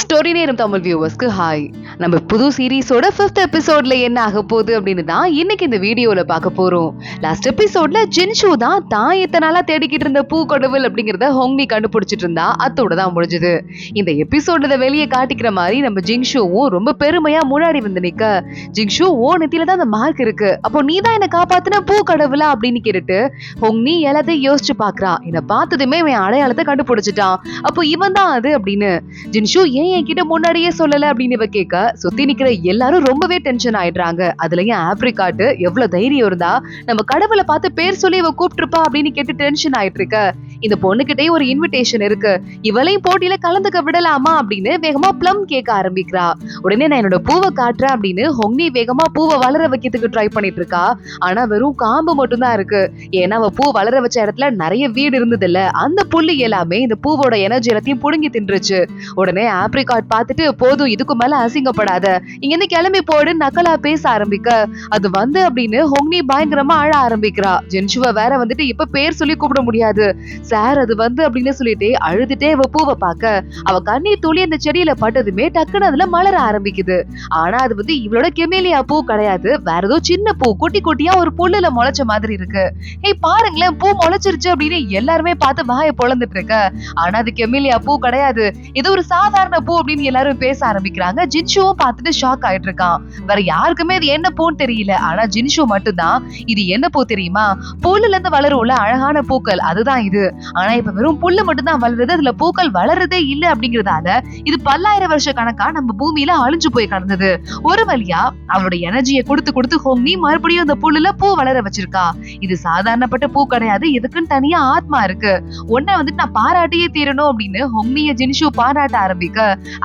Story நேரம் Tamil வியூவர்ஸ்க்கு hi. நம்ம புது சீரீஸோட 5th எபிசோட்ல என்ன ஆக போகுது அப்படின்னு தான் இன்னைக்கு இந்த வீடியோல பார்க்க போறோம். லாஸ்ட் எபிசோட்ல ஜின்ஷு தான் இத்தனை நாளா தேடிக்கிட்டு இருந்த பூ கடவுள் அப்படிங்கறத ஹோங்னி கண்டுபிடிச்சிட்டு இருந்தா. அத்தோட தான் முடிஞ்சது. இந்த எபிசோட்ல வெளியே காட்டிக்கிற மாதிரி நம்ம ஜின்ஷுவும் ரொம்ப பெருமையா முன்னாடி வந்து நிக்க, ஜின்ஷு ஓ நெத்தியில தான் அந்த மார்க் இருக்கு, அப்போ நீ தான் என்ன காப்பாத்தின பூ கடவுளா அப்படின்னு கேட்டுட்டு ஹோங்னி எல்லாத்தையும் யோசிச்சு பாக்குறா. என்ன பார்த்ததுமே இவன் அடையாளத்தை கண்டுபிடிச்சிட்டான், அப்போ இவன் தான் அது அப்படின்னு. ஜின்ஷு ஏன் என்கிட்ட முன்னாடியே சொல்லல அப்படின்னு இவ கேட்க, சுத்தி நிக்கிற எல்லாரும் ரொம்பவே டென்ஷன் ஆயிடுறாங்க. அதுலயும் ஆப்ரிகாட் எவ்வளவு தைரியம் இருந்தா நம்ம கடவுளை பார்த்து பேர் சொல்லி இவ கூப்பிட்டுருப்பா அப்படின்னு கேட்டு டென்ஷன் ஆயிட்டு இருக்க. இந்த பொண்ணுகிட்டே ஒரு இன்விடேஷன் இருக்கு, இவளையும் போட்டியில கலந்துக்க விடலாமா அப்படின்னு வேகமா ப்ளம் கேட்க ஆரம்பிக்கிறா. உடனே நான் என்னோட பூவை காட்டுறேன் அப்படின்னு ஹோங்னி வேகமா பூவை வளர வைக்கிறதுக்கு ட்ரை பண்ணிட்டு இருக்கா. ஆனா வெறும் காம்பு மட்டும் தான் இருக்கு. ஏன்னா அவ பூ வளர வச்ச இடத்துல நிறைய வீடு இருந்தது இல்ல, அந்த புள்ளி எல்லாமே இந்த பூவோட எனர்ஜி எல்லாத்தையும் புடுங்கி தின்றுச்சு. உடனே ஆப்ரிகாட் பார்த்துட்டு போதும் இதுக்கு மேல அசிங்கப்படாத, இங்க இருந்து கிளம்பி போடு நக்கலா பேச ஆரம்பிக்க, அது வந்து அப்படின்னு ஹோங்னி பயங்கரமா அழ ஆரம்பிக்கிறா. ஜின்ஷுவ வேற வந்துட்டு இப்ப பேர் சொல்லி கூப்பிட முடியாது சார், அது வந்து அப்படின்னு சொல்லிட்டு அழுதுட்டே அவ பூவை பார்க்க, அவ கண்ணீர் துளி அந்த செடியில பட்டதுமே டக்குன்னு அதுல மலர ஆரம்பிக்குது. ஆனா அது வந்து இவளோட கெமேலியா பூ கிடையாது, வேற ஏதோ சின்ன பூ குட்டி குட்டியா ஒரு புல்லுல முளைச்ச மாதிரி இருக்கு. ஏய் பாருங்களேன் பூ முளைச்சிருச்சு அப்படின்னு எல்லாருமே பார்த்து வாயை பொழந்துட்டு இருக்க. ஆனா அது கெமேலியா பூ கிடையாது, இது ஒரு சாதாரண பூ அப்படின்னு எல்லாரும் பேச ஆரம்பிக்கிறாங்க. ஜின்ஷுவும் பார்த்துட்டு ஷாக் ஆயிட்டு இருக்கான். வேற யாருக்குமே இது என்ன பூன்னு தெரியல. ஆனா ஜின்ஷு மட்டும்தான் இது என்ன பூ தெரியுமா, புல்லுல இருந்து வளரும்ல அழகான பூக்கள், அதுதான் இது. ஆனா இப்ப வெறும் புல்லு மட்டும் தான் வளருது, அதுல பூக்கள் வளருதே இல்ல அப்படிங்கறதால இது பல்லாயிரம் வருஷ கணக்கா நம்ம பூமியில அழிஞ்சு போய் கிடந்தது. ஒரு வழியா அவளோட எனர்ஜியை கொடுத்து ஹோங்னி மறுபடியும் அந்த புல்லுல பூ வளர வச்சிருக்கா. இது சாதாரணப்பட்ட பூ கிடையாது, இதுக்குன்னு தனியா ஆத்மா இருக்கு, உன்னை வந்துட்டு நான் பாராட்டியே தீரணும் அப்படின்னு ஹோங்னிய ஜின்ஷு பாராட்ட ஆரம்பிக்க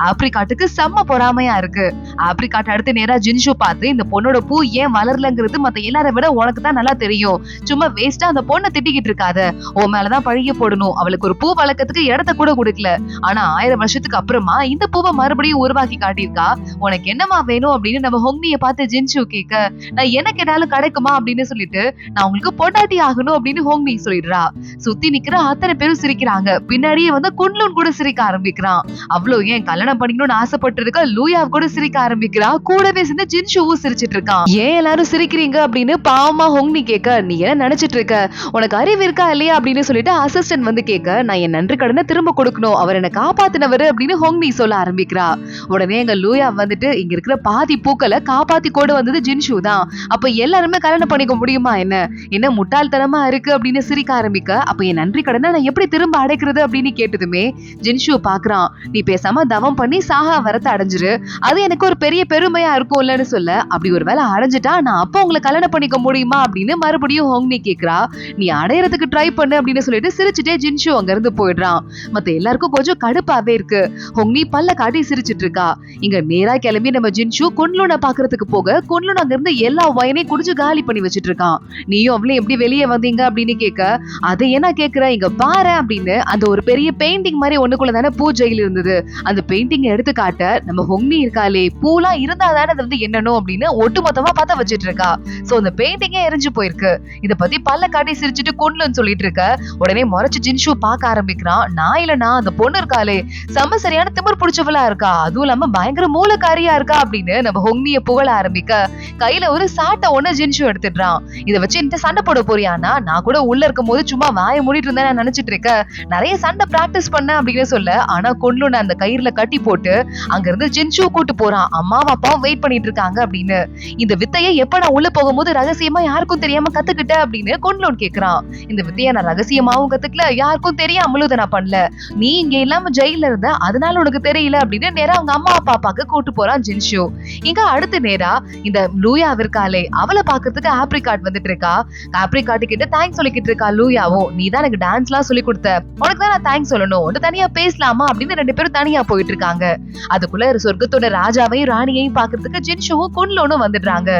ஆப்ரிகாட்டுக்கு செம்ம பொறாமையா இருக்கு. ஆப்ரிகாட் அடுத்த நேரா ஜின்ஷு பார்த்து, இந்த பொண்ணோட பூ ஏன் வளரலங்கிறது மத்த எல்லாரை விட உனக்கு தான் நல்லா தெரியும், சும்மா வேஸ்டா அந்த பொண்ணை திட்டிக்கிட்டு இருக்காத, உன் மேலதான் பழிய போடணும், அவளுக்கு ஒரு பூ வளர்க்கறதுக்கு இடத்த கூட கொடுக்கல, ஆனா 1000 வருஷத்துக்கு அப்புறமா இந்த பூவை மறுபடியும் உருவாக்கி காட்டியிருக்கா, உனக்கு என்னமா வேணும் அப்படின்னு நம்ம ஹோங்னிய பார்த்து ஜின்ஷு கேட்க, நான் என்ன கேட்டாலும் கிடைக்குமா அப்படின்னு சொல்லிட்டு நான் உங்களுக்கு பொண்டாட்டி ஆகணும் அப்படின்னு ஹோங்னி சொல்லிடுறா. சுத்தி நிக்கிற அத்தனை பேரும் சிரிக்கிறாங்க. பின்னாடியே வந்து குன்லூன் கூட சிரிக்க ஆரம்பிக்கிறான். அவ்வளவு ஏன் கல்யாணம் பண்ணிக்கணும்னு ஆசைப்பட்டு இருக்க லூயா கூட சிரிக்க ஆரம்பிக்கிறா. கூடவே சேர்ந்து ஜின்ஷுவும் சிரிச்சிட்டு இருக்கான். ஏன் எல்லாரும் சிரிக்கிறீங்க அப்படின்னு பாவமா ஹோங்னி கேட்க, நீ என்ன நினைச்சிட்டு இருக்க, உனக்கு அறிவு இருக்கா இல்லையா அப்படின்னு சொல்லிட்டு அசிஸ்டன்ட் வந்து கேட்க, நான் என் நன்றி கடனை திரும்ப கொடுக்கணும், அவர் என்ன காப்பாத்தினவர் அப்படின்னு ஹோங்னி சொல்ல ஆரம்பிக்கிறா. உடனே எங்க லூயா வந்துட்டு, இங்க இருக்கிற பாதி பூக்களை காப்பாத்தி கொண்டு வந்தது ஜின்ஷு தான், அப்ப எல்லாருமே கல்யாணம் பண்ணிக்க முடியுமா என்ன முட்டாள்தனமா இருக்கு அப்படின்னு சிரிக்க ஆரம்பிக்க, அப்ப என் நன்றி கடனை நான் எப்படி திரும்ப அடைக்கிறது அப்படின்னு கேட்டதுமே ஜின்ஷு பாக்குறான், நீ பேசாம தவம் பண்ணி சாகா வரத்தை அடைஞ்சிரு, அது எனக்கு ஒரு பெரிய பெருமையா இருக்கும் இல்லன்னு சொல்ல, அப்படி ஒரு வேலை அடைஞ்சிட்டா நான் அப்போ உங்களை கல்யாணம் பண்ணிக்க முடியுமா அப்படின்னு மறுபடியும் ஹோங்னி கேக்குறா. நீ அடையறதுக்கு ட்ரை பண்ணு அப்படின்னு சொல்லிட்டு சிரிச்சுட்டே ஜின்ஷு அங்க இருந்து போயிடுறான். மத்த எல்லாருக்கும் கொஞ்சம் கடுப்பாவே இருக்கு. ஹோங்னி பல்ல காட்டி சிரிச்சிட்டு இருக்கா. இங்க நேரா கிளம்பி நம்ம ஜின்ஷு குன்லூனை பாக்குறதுக்கு போக, குன்லூன் அங்க இருந்து எல்லா வயனையும் குடிச்சு காலி பண்ணி வச்சிட்டு இருக்கான். நீயும் அவளையும் எப்படி வெளியே வந்தீங்க அப்படின்னு கேட்க, அதை என்ன கேக்குற, இங்க பாரு அப்படின்னு அந்த ஒரு பெரிய பெயிண்டிங் மாதிரி ஒண்ணுக்குள்ள தானே பூஜையில் இருந்தது, அந்த பெயிண்டிங் எடுத்து காட்ட நம்ம ஹோங்னி இருக்காளே, பூலாம் இருந்தா தானே அது வந்து என்னணும் அப்படின்னு ஒட்டுமொத்தமா பத்த வச்சிட்டு இருக்கா. சோ அந்த பெயிண்டிங்கே எரிஞ்சு போயிருக்கு. இத பத்தி பல்ல காட்டி சிரிச்சுட்டு குன்லூன் சொல்லிட்டு இருக்க. உடனே முறைச்சு ஜின்ஷு பார்க்க ஆரம்பிக்கிறான். நான் இல்லனா அந்த பொண்ணு இருக்காளே செம்ம சரியான திமிர் பிடிச்சவளா இருக்கா, அதுவும் இல்லாம பயங்கர மூலக்காரியா இருக்கா அப்படின்னு நம்ம ஹோங்னிய புகழ ஆரம்பிக்க, கையில ஒரு சாட்டை ஒண்ணு ஜின்ஷு எடுத்துடுறான். இதை வச்சு இந்த சண்டை போட போறியானா, நான் கூட உள்ள இருக்கும் போது சும்மா வாயை மூடிட்டு இருந்தேன் நினைச்சிட்டு இருக்க, நிறைய சண்டை பிராக்டிஸ் பண்ண அப்படின்னு சொல்ல, ஆனா கொன்லூன் அந்த கயிறுல கட்டி போட்டு அங்க இருந்து ஜின்ஷு கூட்டு போறான். அம்மாவும் அப்பாவும் வெயிட் பண்ணிட்டு இருக்காங்க அப்படின்னு. இந்த வித்தையை எப்ப நான் உள்ள போகும்போது ரகசியமா யாருக்கும் தெரியாம கத்துக்கிட்ட அப்படின்னு கொன்லூன் கேக்குறான். இந்த வித்தையை நான் ரகசியமாவும் கத்துக்கல, யாருக்கும் தெரியாமலும் இதை நான் பண்ணல, நீ இங்க இல்லாம ஜெயில இருந்த அதனால உனக்கு தெரியல அப்படின்னு நேரா அவங்க அம்மா அப்பாக்கு கூட்டு போறான் ஜின்ஷு. இங்க அடுத்த நேரா இந்த லூயா இருக்காளே அவளை பாக்குறதுக்கு ஆப்ரிகாட் வந்துட்டு இருக்கா. ஆப்ரிகாட் கிட்ட தேங்க்ஸ் சொல்லிக்கிட்டு இருக்கா லூயாவும், நீ தான் எனக்கு டான்ஸ் எல்லாம் சொல்லி கொடுத்த, உனக்கு தான் நான் தேங்க்ஸ் சொல்லணும், ஒன்று தனியா பேசலாமா அப்படின்னு ரெண்டு பேரும் தனியா போயிட்டு இருக்காங்க. அதுக்குள்ள சொர்க்கத்தோட ராஜாவையும் ராணியையும் பாக்குறதுக்கு ஜின்ஷுவும் குன்லூனும் வந்துடுறாங்க.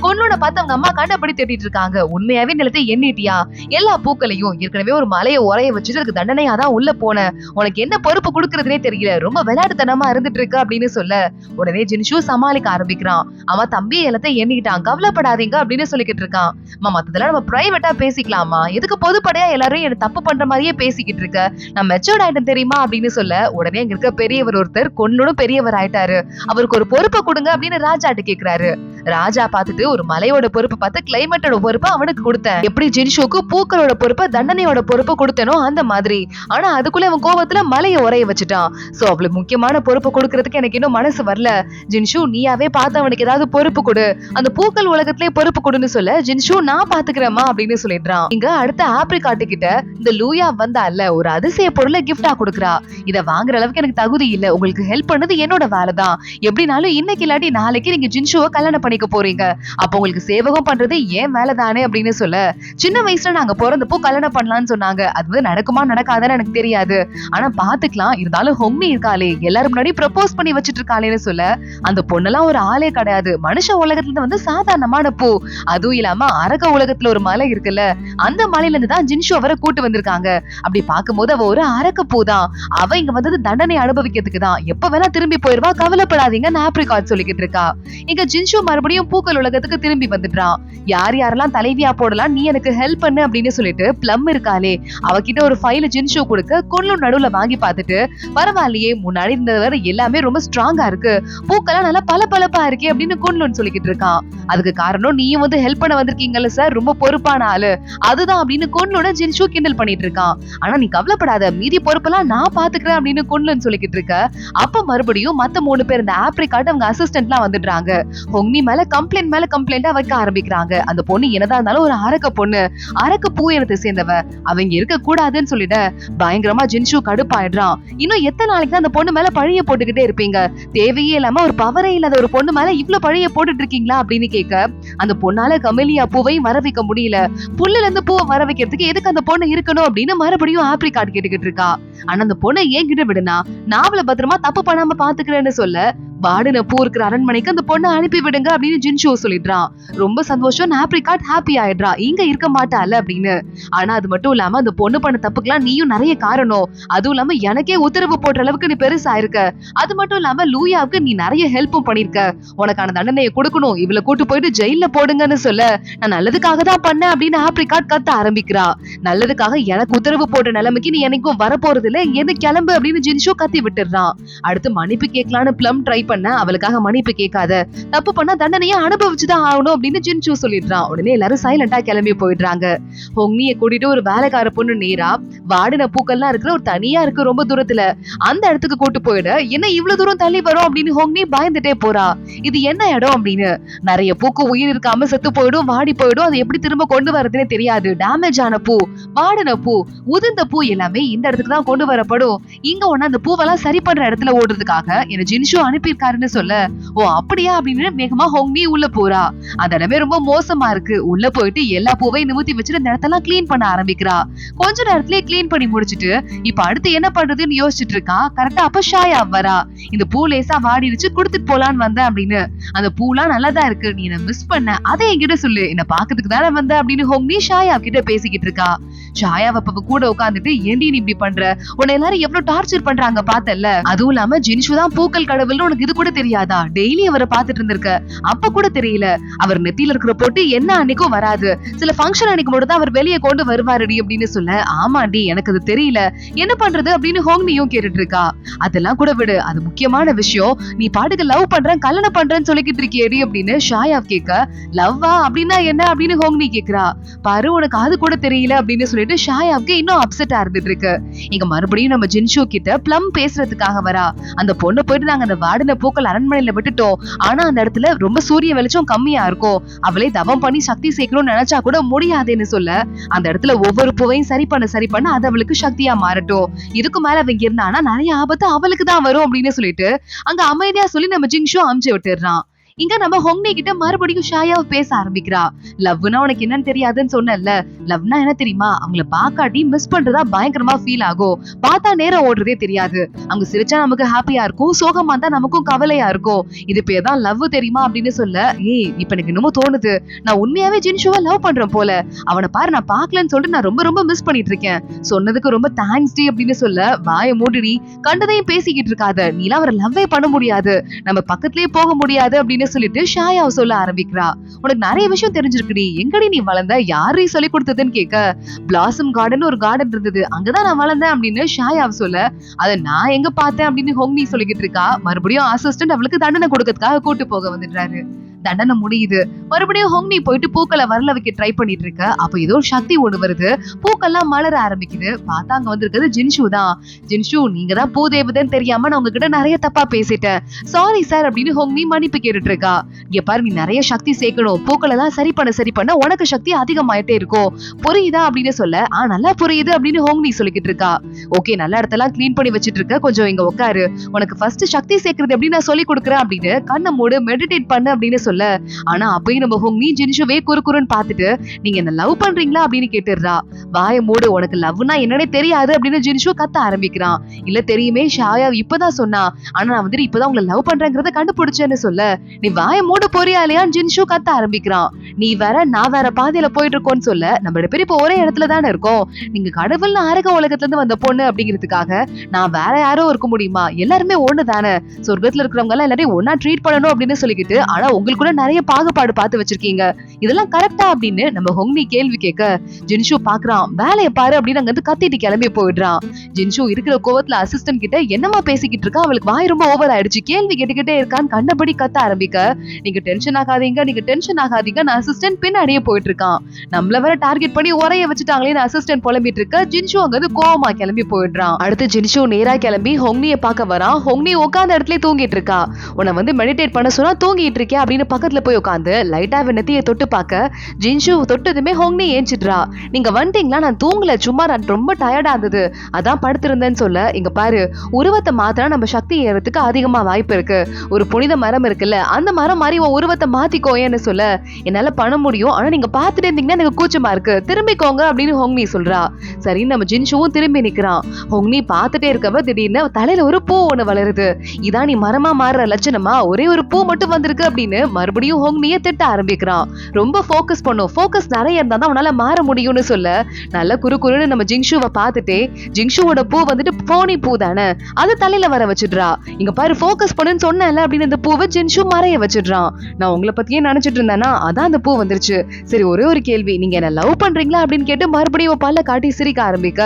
குன்லூனை பார்த்து அவங்க அம்மா கண்டபடி தேடிட்டு இருக்காங்க. உண்மையாவே நிலத்தை எண்ணிட்டியா, எல்லா பூக்களையும் ஏற்கனவே ஒரு மலையை உரைய வச்சுட்டு அதுக்கு தண்டனையா தான் உள்ள போன, உனக்கு என்ன பொறுப்பு கொடுக்கறதுனே தெரியல, ரொம்ப விளையாட்டுத்தனமா இருந்துட்டு இருக்கு அப்படின்னு சொல்ல, உடனே ஜின்ஷு சமாளிக்க ஆரம்பிக்கிறான். அவன் தம்பி எல்லாத்தையும் எண்ணிட்டான், கவலைப்படாதீங்க அப்படின்னு சொல்லிக்கிட்டு இருக்கான். மத்ததெல்லாம் நம்ம பிரைவேட்டா பேசிக்கலாமா, எதுக்கு பொதுப்படையா எல்லாரும் என்ன தப்பு பண்ற மாதிரியே பேசிக்கிட்டு இருக்க, நான் மெச்சூர்ட் ஆயிட்டேன் தெரியுமா அப்படின்னு சொல்ல, உடனே இங்க இருக்க பெரிய பெரியவர் ஒருத்தர் கொன்னோடும் பெரியவர் ஆயிட்டாரு, அவருக்கு ஒரு பொறுப்பை கொடுங்க அப்படின்னு ராஜாட்ட கேக்குறாரு. ராஜா பார்த்துட்டு ஒரு மலையோட பொறுப்பை பார்த்து கிளைமேட்டோட பொறுப்பை அவனுக்கு கொடுத்தேன், எப்படி ஜின்ஷுக்கு பூக்களோட பொறுப்பை தண்டனையோட பொறுப்பை கொடுத்தனோ அந்த மாதிரி. ஆனா அதுக்குள்ள அவன் கோவத்துல மலையை உரைய வச்சுட்டான். சோ அவளுக்கு முக்கியமான பொறுப்பு கொடுக்கறதுக்கு எனக்கு இன்னும் மனசு வரல. ஜின்ஷு நீயாவே பார்த்து அவனுக்கு ஏதாவது பொறுப்பு கொடு, அந்த பூக்கள் உலகத்திலே பொறுப்பு கொடுன்னு சொல்ல ஜின்ஷு நான் பாத்துக்கிறேமா அப்படின்னு சொல்லிடுறான். இங்க அடுத்த ஆப்ரிகாட்டு கிட்ட இந்த லூயா வந்தால ஒரு அதிசய பொருளை கிஃப்டா கொடுக்குறா. இத வாங்குற அளவுக்கு எனக்கு தகுதி இல்ல, உங்களுக்கு ஹெல்ப் பண்ணது என்னோட வேலைதான், எப்படினாலும் இன்னைக்கு இல்லாட்டி நாளைக்கு நீங்க ஜின்ஷுவை கல்யாணம் பண்ணிக்க போறீங்க, அப்ப உங்களுக்கு சேவகம் பண்றது ஏன் வேலைதானே அப்படின்னு சொல்ல, சின்ன வயசுல நாங்க பிறந்தப்போ கல்யாணம் பண்ணலாம்னு சொன்னாங்க, அது நடக்குமா நடக்காதான்னு எனக்கு தெரியாது, ஆனா பாத்துக்கலாம், இருந்தாலும் ஹொங்னி இருக்காளே எல்லாரும் முன்னாடி ப்ரப்போஸ் பண்ணி வச்சிட்டு இருக்காளேன்னு சொல்ல, அந்த பொண்ணெல்லாம் ஒரு ஆளே கிடையாது, மனுஷ உலகத்துல வந்து சாதாரணமான பூ, அதுவும் இல்லாம அரக்க உலகத்துல ஒரு மலை இருக்குல்ல, அந்த மலையில இருந்து தான் ஜின்ஷு அவரை கூட்டு வந்திருக்காங்க. அப்படி பார்க்கும்போது அவ ஒரு அரக்க பூ தான், அவ இங்க வந்தது தண்டனை அனுபவிக்கிறதுக்கு தான், எப்ப வேணா திரும்பி போயிருவா, கவலைப்படாதீங்க ஆப்ரிகாட் சொல்லிக்கிட்டு இருக்கா. இங்க ஜின்ஷு மறுபடியும் பூக்கள் உலகத்துக்கு திரும்பி வந்துட்டான். யார் யாரெல்லாம் தலைவியா போடலாம் நீ எனக்கு ஹெல்ப் பண்ணு அப்படின்னு சொல்லிட்டு பிளம் இருக்காளே அவகிட்ட ஒரு ஃபைல் ஜின்ஷு கொடுக்க கொன்னும் நடுவுல வாங்கி பார்த்துட்டு, பரவாயில்லையே முன்னாடி இருந்தவர் எல்லாமே ரொம்ப ஸ்ட்ராங்கா இருக்கு, பூக்கெல்லாம் நல்லா பளபளப்பா இருக்கே அப்படின்னு கொன்னுன்னு சொல்லிக்கிட்டு இருக்கான். அதுக்கு காரணம் நீயும் வந்து ஹெல்ப் பண்ண வந்திருக்கீங்கல்ல சார், ரொம்ப பொறுப்பான ஆளு அதுதான் அப்படின்னு கொன்னுட ஜின்ஷு கிண்டல் பண்ணிட்டு இருக்கான். ஆனா நீ கவலைப்படாத, மீதி பொறுப்பெல்லாம் நான் பாத்துக்கிறேன் அப்படின்னு கொன்னுன்னு சொல்லிக்கிட்டு இருக்க. அப்ப மறுபடியும் மத்த 3 பேர் இந்த ஆப்ரிகாட் அவங்க அசிஸ்டன்ட்லாம் வந்துடுறாங்க. ஹொங்னி மேல கம்ப்ளைண்டா வைக்க ஆரம்பிக்கிறாங்க. அந்த பொண்ணு என்னதான் இருந்தாலும் ஒரு அரக்க பொண்ணு, அரக்க பூ இனத்தை சேர்ந்தவ, அவங்க இருக்க கூடாதுன்னு சொல்லிட பயங்கரமா ஜின்ஷு கடுப்பாயிடுறான். இன்னும் எத்தனை நாளைக்கு தான் அந்த பொண்ணு மேல பழிய போட்டுக்கிட்டே இருப்பீங்க, தேவையே இல்லாம ஒரு பவரே இல்லாத ஒரு பொண்ணு மேல இவ்வளவு பழிய போட்டுட்டு இருக்கீங்களா அப்படின்னு கேட்க, அந்த பொண்ணால கமெலியா பூவையும் வர வைக்க முடியல, புல்லுல இருந்து பூவை வர வைக்கிறதுக்கு எதுக்கு அந்த பொண்ணு இருக்கணும் அப்படின்னு மறுபடியும் ஆப்ரிகாட் கேட்டுக்கிட்டு இருக்கா. ஆனா அந்த பொண்ணை ஏன் கிட்ட விடுனா நான் அவளை பத்திரமா தப்பு பண்ணாம பாத்துக்கிறேன்னு சொல்ல, வாடின பூ இருக்கிற அரண்மனைக்கு அந்த பொண்ணை அனுப்பி விடுங்க அப்படின்னு ஜின்ஷு சொல்லிடுறான். ரொம்ப சந்தோஷம், ஆப்ரிகாட் ஹாப்பி ஆயிடுறா, இங்க இருக்க மாட்டால அப்படின்னு. ஆனா அது மட்டும் இல்லாம அந்த பொண்ணு பண்ண தப்புக்கெல்லாம் நீயும் நிறைய காரணம், அதுவும் இல்லாம எனக்கே உத்தரவு போடுற அளவுக்கு நீ பெருசா இருக்க, அது மட்டும் இல்லாம லூயாவுக்கு நீ நிறைய ஹெல்ப்பும் பண்ணிருக்க, உனக்கான தண்டனையை கொடுக்கணும், இவளை கூட்டு போயிட்டு ஜெயில போடுங்கன்னு சொல்ல, நான் நல்லதுக்காக தான் பண்ணேன் அப்படின்னு ஆப்ரிகாட் கத்த ஆரம்பிக்கிறா. நல்லதுக்காக எனக்கு உத்தரவு போடுற நிலைமைக்கு நீ எனக்கும் வரப்போறது இல்ல, எது கிளம்பு அப்படின்னு ஜின்ஷு கத்தி விட்டுறான். அடுத்து மன்னிப்பு கேட்கலான்னு பிளம் ட்ரை பண்ண, அவளுக்காக மன்னிப்பு கேட்காத, தப்பு பண்ணா தண்டனையை அனுபவிச்சுதான் ஆகணும் அப்படின்னு ஜின்ஷு சொல்லிடுறான். உடனே எல்லாரும் சைலண்டா கிளம்பி போயிடுறாங்க. ஹொங்னியை கூட்டிட்டு ஒரு வேலைக்கார பொண்ணு நேரா வாடின பூக்கள்லாம் இருக்கிற ஒரு தனியா இருக்கு ரொம்ப தூரத்துல, அந்த இடத்துக்கு கூட்டு போயிட, என்ன இவ்வளவு தூரம் தள்ளி வரும் அப்படின்னு ஹொங்னி பயந்துட்டே போறா. இது என்ன இடம் அப்படின்னு, நிறைய பூக்கு உயிர் இருக்காம செத்து போயிடும், வாடி போயிடும், அது எப்படி திரும்ப கொண்டு வரதுன்னு தெரியாது, டேமேஜ் ஆன பூ, வாடின பூ, உதிர்ந்த பூ எல்லாமே இந்த இடத்துக்கு தான் கொண்டு வரப்படும், இங்க ஒண்ணு அந்த பூவெல்லாம் சரி பண்ற இடத்துல ஓடுறதுக்காக என்ன ஜின்ஷு அனுப்பியிருக்காருன்னு சொல்ல, ஓ அப்படியா அப்படின்னு வேகமா ஹொங்னி உள்ள போறா. அந்த இடமே ரொம்ப மோசமா இருக்கு, உள்ள போயிட்டு எல்லா பூவையும் நிமித்தி வச்சுட்டு அந்த இடத்தெல்லாம் கிளீன் பண்ண ஆரம்பிக்கிறா. கொஞ்ச நேரத்திலேயே கிளீன் பண்ணி முடிச்சிட்டு இப்ப அடுத்து என்ன பண்றதுன்னு யோசிச்சுட்டு இருக்கா. கரெக்டா அப்ப ஷாயா வரா. இந்த பூ லேசா வாடிடுச்சு, கொடுத்துட்டு போலான்னு வந்தேன் அப்படின்னு, அந்த பூலாம் நல்லாதான் இருக்கு, நீ என்ன மிஸ் பண்ண, அதை என்கிட்ட சொல்லு, என்ன பாக்கிறதுக்கு தானே வந்த அப்படின்னு ஹொங்னி ஷாயா கிட்ட பேசிக்கிட்டு இருக்கா. ஷாயா அப்ப கூட உட்காந்துட்டு, ஏண்டி நீ இப்படி பண்ற, உன்னை எல்லாரும் எவ்வளவு டார்ச்சர் பண்றாங்க பார்த்தல்ல, அதுவும் இல்லாம ஜின்ஷு தான் பூக்கள் கடவுள்னு உனக்கு இது கூட தெரியாதா, டெய்லி அவரை பாத்துட்டு இருந்திருக்க, அப்ப கூட தெரியல, அவர் நெத்தியில இருக்கிற போட்டு என்ன அன்னைக்கும் வராது, சில ஃபங்க்ஷன் அன்னைக்கு மட்டும் தான் அவர் வெளியே கொண்டு வருவாருடி அப்படின்னு சொல்ல, ஆமாண்டி எனக்கு அது தெரியல, என்ன பண்றது அப்படின்னு ஹொங்னியும் கேட்டுட்டு இருக்கா. அதெல்லாம் கூட விடு, அது முக்கியமான விஷயம், நீ பாட்டுக்கு லவ் பண்றேன் கல்யாணம் பண்றேன்னு சொல்லிக்கிட்டு இருக்கியேடி அப்படின்னு ஷாயா கேட்க, லவ்வா அப்படின்னா என்ன அப்படின்னு ஹொங்னி கேக்குறா. பாரு உனக்கு அது கூட தெரியல அப்படின்னு சொல்லிட்டு ஷாயாவுக்கு இன்னும் அப்செட்டா இருந்துட்டு இருக்கு. இங்க மறுபடியும் நம்ம ஜின்ஷு கிட்ட பிளம் பேசுறதுக்காக வரா. அந்த பொண்ணை போயிட்டு நாங்க அந்த வாடின பூக்கள் அரண்மனையில விட்டுட்டோம், ஆனா அந்த இடத்துல ரொம்ப சூரிய வெளிச்சம் கம்மியா இருக்கும், அவளே தவம் பண்ணி சக்தி சேர்க்கணும்னு நினைச்சா கூட முடியாதுன்னு சொல்ல, அந்த இடத்துல ஒவ்வொரு பூவையும் சரி பண்ண அது அவளுக்கு சக்தியா மாறட்டும், இதுக்கு மேல அவங்க இருந்தானா நிறைய ஆபத்து அவளுக்கு தான் வரும் அப்படின்னு சொல்லிட்டு அங்க அமைதியா சொல்லி நம்ம ஜின்ஷு அமுச்சு விட்டுறான். இங்க நம்ம ஹொங்னி கிட்ட மறுபடியும் ஷாயாவை பேச ஆரம்பிக்கிறா. லவ்னா உனக்கு என்னன்னு தெரியாதுன்னு சொன்னல, லவ்னா என்ன தெரியுமா, அவங்கள பாக்காட்டி மிஸ் பண்றதா பயங்கரமா ஃபீல் ஆகும், பார்த்தா நேரம் ஓடுறதே தெரியாது, அவங்க சிரிச்சா நமக்கு ஹாப்பியா இருக்கும், சோகமா இருந்தா நமக்கும் கவலையா இருக்கும், இது பேர் தான் லவ் தெரியுமா அப்படின்னு சொல்ல, ஏய் இப்ப எனக்கு இன்னமும் தோணுது, நான் உண்மையாவே ஜின்ஷுவை லவ் பண்றேன் போல, அவனை பாரு நான் பாக்கலன்னு சொல்லிட்டு நான் ரொம்ப ரொம்ப மிஸ் பண்ணிட்டு இருக்கேன், சொன்னதுக்கு ரொம்ப தேங்க்ஸ் டி அப்படின்னு சொல்ல, வாய மூடிடி, கண்டதையும் பேசிக்கிட்டு இருக்காத, நீலாம் அவரை லவ்வே பண்ண முடியாது, நம்ம பக்கத்துலயே போக முடியாது அப்படின்னு அப்படின்னு சொல்லிட்டு ஷாயாவை சொல்ல ஆரம்பிக்கிறா. உனக்கு நிறைய விஷயம் தெரிஞ்சிருக்குடி, எங்கடி நீ வளர்ந்த, யாரையும் சொல்லி கொடுத்ததுன்னு கேட்க, பிளாசம் கார்டன் ஒரு கார்டன் இருந்தது, அங்கதான் நான் வளர்ந்தேன் அப்படின்னு ஷாயாவை சொல்ல, அதை நான் எங்க பார்த்தேன் அப்படின்னு ஹோங்னி சொல்லிக்கிட்டு இருக்கா. மறுபடியும் அசிஸ்டன்ட் அவளுக்கு தண்டனை கொடுக்கறதுக்காக கூட்டு போக வந்துடுறாரு. தண்டனை முடியுது. மறுபடியும் ஹோங்னி போயிட்டு பூக்களை வரல வைக்க ட்ரை பண்ணிட்டு இருக்க. அப்ப ஏதோ ஒரு சக்தி ஒண்ணு வருது, பூக்கெல்லாம் மலர ஆரம்பிக்குது. பார்த்தா அங்க வந்திருக்கிறது ஜின்ஷு தான். ஜின்ஷு, நீங்க தான் பூ தேவதைன்னு தெரியாம நான் உங்ககிட்ட நிறைய தப்பா பேசிட்டேன், சாரி சார் அப்படின்னு ஹோங்னி மன்னிப்பு கேட்டுட்டு இருக்கா. இங்க பாரு, நீ நிறைய சக்தி சேர்க்கணும், பூக்களை எல்லாம் சரி பண்ண உனக்கு சக்தி அதிகமாயிட்டே இருக்கும், புரியுதா அப்படின்னு சொல்ல, நல்லா புரியுது அப்படின்னு ஹோங்னி சொல்லிக்கிட்டு இருக்கா. ஓகே, நல்ல இடத்தெல்லாம் கிளீன் பண்ணி வச்சிட்டு இருக்க, கொஞ்சம் இங்க உட்காரு, உனக்கு ஃபர்ஸ்ட் சக்தி சேர்க்கறது எப்படி நான் சொல்லி கொடுக்குறேன் அப்படின்னு கண்ணை மூடு, மெடிடேட் பண்ணு அப்படின்னு சொல்ல. ஆனா அப்பயும் நம்ம ஹோங்னி ஜின்ஷுவே குறுக்குறுன்னு பார்த்துட்டு, நீங்க என்ன லவ் பண்றீங்களா அப்படின்னு கேட்டுறா. வாய மூடு, உனக்கு லவ்னா என்னன்னே தெரியாது அப்படின்னு ஜின்ஷு கத்த ஆரம்பிக்கிறான். இல்ல தெரியுமே, ஷாயா இப்பதான் சொன்னா, ஆனா நான் வந்துட்டு இப்பதான் உங்களை லவ் பண்றேங்கிறத கண்டுபிடிச்சேன்னு சொல்ல, நீ வாய மூட போறியா இல்லையான்னு ஜின்ஷு கத்த ஆரம்பிக்கிறான். நீ வேற நான் வேற பாதையில போயிட்டு இருக்கோன்னு சொல்ல, நம்ம ரெண்டு பேரும் இப்ப ஒரே இடத்துல தானே இருக்கோம், நீங்க கடவுள்னு அரக உலகத்துல இருந்து வந்த பொண்ணு அப்படிங்கிறதுக்காக நான் வேற யாரோ இருக்க முடியுமா, எல்லாருமே ஒண்ணு தானே, சொர்க்கத்துல இருக்கிறவங்க எல்லாம் எல்லாரையும் ஒன்னா ட்ரீட் பண்ணணும் அப்படின்னு சொல்லிக்கிட்டு, ஆனா உங்களுக்குள்ள நிறைய பாகுபாடு பார்த்து வச்சிருக்கீங்க, இதெல்லாம் கரெக்டா அப்படின்னு நம்ம ஹோங்னி கேள்வி கேட்க, ஜின்ஷு பாக்குறான். வேலையை பாரு அப்படின்னு அங்க இருந்து கத்திட்டு கிளம்பி போயிடுறான். ஜின்ஷு இருக்கிற கோவத்துல அசிஸ்டன்ட் கிட்ட என்னமா பேசிக்கிட்டு இருக்கா, அவளுக்கு வாய் ரொம்ப ஓவர் ஆயிடுச்சு, கேள்வி கேட்டுக்கிட்டே இருக்கான்னு கண்டபடி கத்த ஆரம்பிக்க, நீங்க டென்ஷன் ஆகாதீங்க, நான் அசிஸ்டன்ட் பின்னாடியே போயிட்டு இருக்கான், நம்மள வேற டார்கெட் பண்ணி உரைய வச்சுட்டாங்களேன்னு அசிஸ்டன்ட் புலம்பிட்டு இருக்க. ஜின்ஷு அங்க கோவமா கிளம்பி போயிடுறான். அடுத்து ஜின்ஷு நேரா கிளம்பி ஹோங்னியை பார்க்க வரான். ஹோங்னி உட்கார்ந்த இடத்துல தூங்கிட்டு இருக்கா. உன்னை வந்து மெடிடேட் பண்ண சொன்னா தூங்கிட்டு இருக்கே அப்படின்னு பக்கத்துல போய் உட்காந்து லைட்டா நெத்தியை தொட்டு பார்க்க, ஜின்ஷு தொட்டதுமே ஹோங்னி ஏஞ்சிடுறா. நீங்க வந்துட்டீங்களா, நான் தூங்கல, சும்மா நான் ரொம்ப டயர்டா இருந்தது, அதான் படுத்திருந்தேன்னு சொல்ல, இங்க பாரு, உருவத்தை மாத்தினா நம்ம சக்தி ஏறதுக்கு அதிகமா வாய்ப்பு இருக்கு, ஒரு புனித மரம் இருக்குல்ல, அந்த மரம் மாதிரி உன் உருவத்தை மாத்திக்கோயேன்னு சொல்ல, என்னால பண்ண முடியும், ஆனா நீங்க பாத்துட்டு இருந்தீங்கன்னா எனக்கு கூச்சமா இருக்கு, திரும்பிக்கோங்க அப்படின்னு ஹோங்னி சொல்றா. சரி, நம்ம ஜின்ஷுவும் திரும்பி நிக்கிறான். ஹோங்னி பாத்துட்டே இருக்கவ திடீர்னு தலையில ஒரு பூ ஒண்ணு வளருது. இதான் நீ மரமா மாறுற லட்சணமா, ஒரே ஒரு பூ மட்டும் வந்திருக்கு அப்படின்னு மறுபடியும் ஹோங்னியை திட்ட ஆரம்பிக்கிறான். ரொம்ப ஃபோக்கஸ் பண்ணும், ஃபோக்கஸ் நிறைய இருந்தா தான் உன்னால மாற முடியும்னு சொல்ல, நல்ல குறுகுறுன்னு நம்ம ஜின்ஷுவை பார்த்துட்டே, ஜின்ஷுவோட பூ வந்துட்டு போனி பூ தானே, அது தலையில வர வச்சிடுறா. இங்க பாரு, ஃபோக்கஸ் பண்ணுன்னு சொன்னேன்ல அப்படின்னு அந்த பூவை ஜின்ஷு மறைய வச்சிடுறான். நான் உங்களை பத்தியே நினைச்சிட்டு இருந்தேன்னா அதான் அந்த பூ வந்துருச்சு. சரி, ஒரே ஒரு கேள்வி, நீங்க என்ன லவ் பண்றீங்களா அப்படின்னு கேட்டு மறுபடியும் பல்ல காட்டி சிரிக்க ஆரம்பிக்க,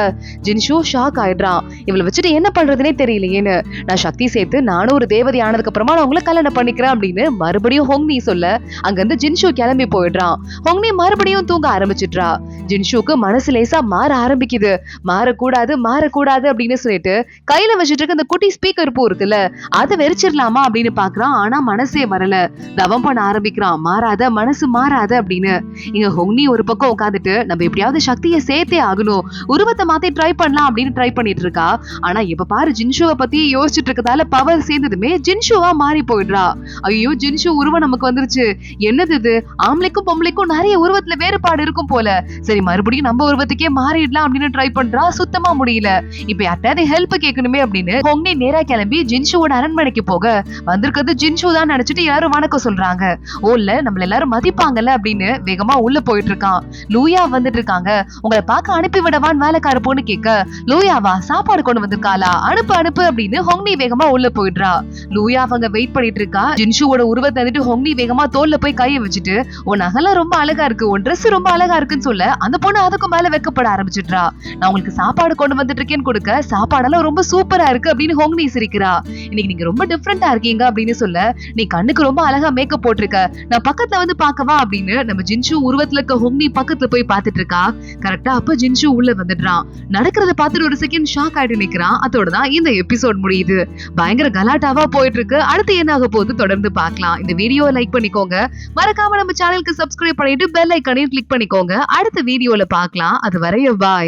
ஜின்ஷு ஷாக் ஆயிடுறான். இவளை வச்சுட்டு என்ன பண்றதுனே தெரியலையேன்னு. நான் சக்தி சேர்த்து நானும் ஒரு தேவதை ஆனதுக்கு அப்புறமா நான் உங்களை கல்யாணம் பண்ணிக்கிறேன் அப்படின்னு மறுபடியும் ஹோங்னி சொல்ல, அங்க இருந்து ஜின்ஷு கிளம்பி போயிடுறான். ஹோங்னி மறுபடியும் தூங்க ஆரம்பிச்சிடுறா. ஜின்ஷுக்கு மனசு லேசா மாற ஆரம்பிக்குது. மாறக்கூடாது அப்படின்னு சொல்லிட்டு கையில வச்சுட்டு இருக்க அந்த குட்டி ஸ்பீக்கர் பூ இருக்குல்ல, அதை வெறிச்சிடலாமா அப்படின்னு பாக்குறான். ஆனா மனசே வரல. தவம் பண்ண ஆரம்பிக்கிறான், மனசு மாறாத அப்படின்னு. இங்க ஹோங்னி ஒரு பக்கம் உட்காந்துட்டு, நம்ம எப்படியாவது சக்தியை சேர்த்தே ஆகணும், உருவத்தை மாத்தி ட்ரை பண்ணலாம் அப்படின்னு ட்ரை பண்ணிட்டு இருக்கா. ஆனா இப்ப பாரு, ஜின்ஷுவை பத்தி யோசிச்சுட்டு இருக்கதால பவர் சேர்ந்ததுமே ஜின்ஷுவா மாறி போயிடுறா. ஐயோ, ஜின்ஷு உருவம் நமக்கு வந்துருச்சு, என்னது இது, ஆம்பளைக்கும் பொம்பளைக்கும் நிறைய உருவத்துல வேறுபாடு இருக்கும் போல, சரி மறுபடியும் நம்ம உருவத்துக்கே மாறிடலாம் அப்படின்னு ட்ரை பண்றா. சுத்தமா முடியல. இப்ப யார்ட்டாவது ஹெல்ப் கேட்கணுமே அப்படின்னு ஹோங்னி நேரா கிளம்பி ஜின்ஷுவோட அரண்மனைக்கு போக, வந்திருக்கிறது ஜின்ஷு தான் நினைச்சிட்டு யாரும் வணக்கம் சொல்றாங்க. ஓல்ல நம்மள எல்லாரும் மதிப்பாங்கல்ல அப்படின்னு வேகமா உள்ள போயிட்டு இருக்கான். லூயா வந்துட்டு இருக்காங்க. உங்களை பார்க்க அனுப்பி விடவான்னு வேலைக்கார பொண்ணு கேட்க, லூயாவா, சாப்பாடு கொண்டு வந்திருக்காளா, அனுப்பு அப்படின்னு ஹோங்னி வேகமா உள்ள போயிடுறா. லூயா அவங்க வெயிட் பண்ணிட்டு இருக்கா. ஜின்ஷுவோட உருவத்தை வந்துட்டு ஹோங்னி வேகமா தோல்ல போய் கையை வச்சுட்டு, உன் நகெல்லாம் ரொம்ப அழகா இருக்கு, உன் ட்ரெஸ் ரொம்ப அழகா இருக்குன்னு சொல்ல, அந்த பொண்ணு அதுக்கும் மேல வெக்கப்பட ஆரம்பிச்சிடுறா. நான் உங்களுக்கு சாப்பாடு கொண்டு வந்துட்டு இருக்கேன்னு கொடுக்க, சாப்பாடெல்லாம் ரொம்ப சூப்பரா இருக்கு அப்படின்னு ஹோங்னி சிரிக்கிறா. இன்னைக்கு நீங்க ரொம்ப டிஃப்ரெண்டா இருக்கீங்க அப்படின்னு சொல்ல, நீ கண்ணுக்கு ரொம்ப அழகா மேக்கப் போட்டிருக்க, நான் பக்கத்துல வந்து பாக்கவா அப்படின்னு நம்ம ஜின்ஷு உருவத்துல இருக்க ஹோங்னி பக்கத்துல போய் பாத்துட்டு இருக்கா. கரெக்டா அப்ப ஜின்ஷு உள்ள வந்துடுறான். நடக்கிறத பார்த்துட்டு ஒரு செகண்ட் ஷாக் ஆயிட்டு நிக்கிறான். அதோடதான் இந்த எபிசோட் முடியுது. பயங்கர கலாட்டாவா போயிட்டு இருக்கு. அடுத்து என்ன ஆக போகுது தொடர்ந்து பார்க்கலாம். இந்த வீடியோ லைக் பண்ணிக்கோங்க, மறக்காம நம்ம சேனலுக்கு சப்ஸ்கிரைப் பண்ணிட்டு பெல் ஐகானையும் கிளிக் பண்ணிக்கோங்க. அடுத்த வீடியோல பார்க்கலாம். அது வரையும் பாய்.